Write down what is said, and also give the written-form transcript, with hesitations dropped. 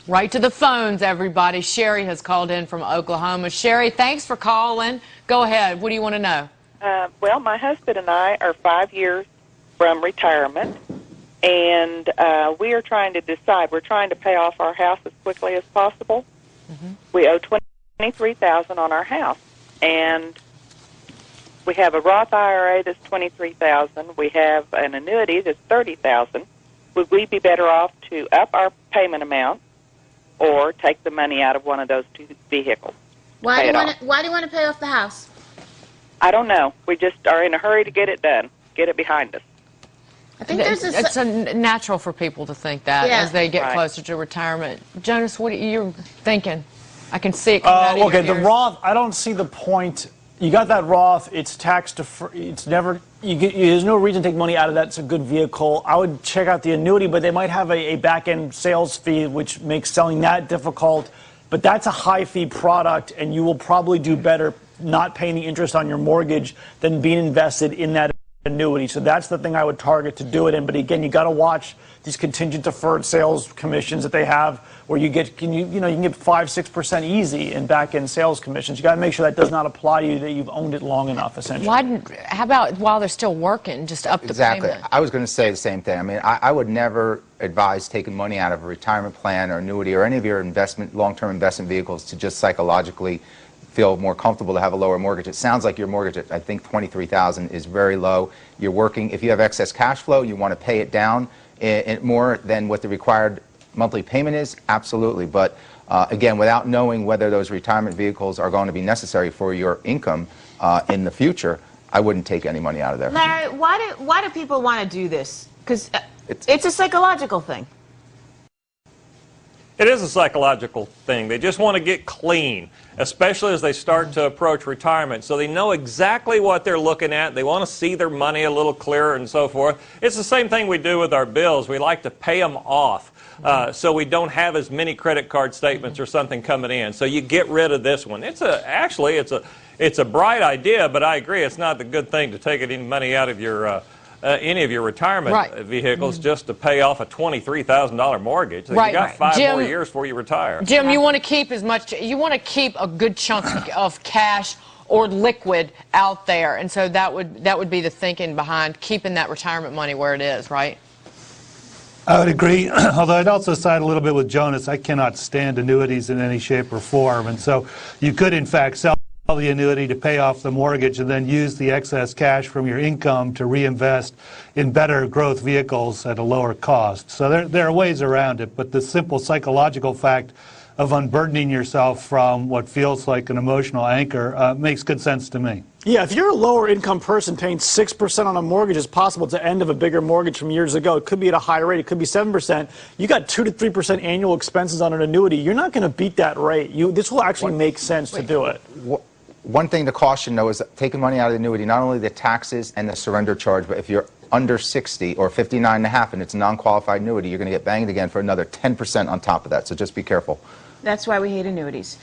Right to the phones, everybody. Sherry has called in from Oklahoma. Sherry, thanks for calling. Go ahead. What do you want to know? Well, my husband and I are 5 years from retirement, and we are trying to decide. We're trying to pay off our house as quickly as possible. Mm-hmm. We owe $23,000 on our house, and we have a Roth IRA that's $23,000. We have an annuity that's $30,000. Would we be better off to up our payment amount or take the money out of one of those two vehicles? Why do you want to pay off the house? I don't know. We just are in a hurry to get it done, get it behind us. I think it's natural for people to think that as they get closer to retirement. Jonas, what are you thinking? I can see it coming out of your okay, ears. the Roth, I don't see the point. You got that Roth, it's tax deferred, it's never, there's no reason to take money out of that. It's a good vehicle. I would check out the annuity, but they might have a back-end sales fee, which makes selling that difficult. But that's a high-fee product, and you will probably do better not paying the interest on your mortgage than being invested in that annuity. So that's the thing I would target to do it in. But again, you got to watch these contingent deferred sales commissions that they have, where you get you can get 5-6% easy in back-end sales commissions. You got to make sure that does not apply to you, that you've owned it long enough, essentially. How about while they're still working, just up the payment? I was going to say the same thing. I mean, I would never advise taking money out of a retirement plan or annuity or any of your long-term investment vehicles to just psychologically feel more comfortable to have a lower mortgage. It sounds like your mortgage at, I think, $23,000 is very low. You're working, if you have excess cash flow, you want to pay it down more than what the required monthly payment is, absolutely. But again, without knowing whether those retirement vehicles are going to be necessary for your income in the future, I wouldn't take any money out of there. Larry, why do people want to do this? Because it's a psychological thing. It is a psychological thing. They just want to get clean, especially as they start to approach retirement. So they know exactly what they're looking at. They want to see their money a little clearer and so forth. It's the same thing we do with our bills. We like to pay them off so we don't have as many credit card statements or something coming in. So you get rid of this one. Actually, it's a bright idea, but I agree it's not the good thing to take any money out of your any of your retirement vehicles just to pay off a $23,000 mortgage. So you got 5 more years before you retire. Jim, you want to keep a good chunk of cash or liquid out there, and so that would be the thinking behind keeping that retirement money where it is, right? I would agree, although I'd also side a little bit with Jonas. I cannot stand annuities in any shape or form, and so you could in fact sell the annuity to pay off the mortgage and then use the excess cash from your income to reinvest in better growth vehicles at a lower cost. So there are ways around it, but the simple psychological fact of unburdening yourself from what feels like an emotional anchor makes good sense to me. Yeah, if you're a lower income person, paying 6% on a mortgage is possible at the end of a bigger mortgage from years ago. It could be at a high rate. It could be 7%. You got 2 to 3% annual expenses on an annuity. You're not going to beat that rate. This will actually make sense to do it. One thing to caution, though, is taking money out of the annuity, not only the taxes and the surrender charge, but if you're under 60 or 59.5 and it's a non-qualified annuity, you're going to get banged again for another 10% on top of that. So just be careful. That's why we hate annuities.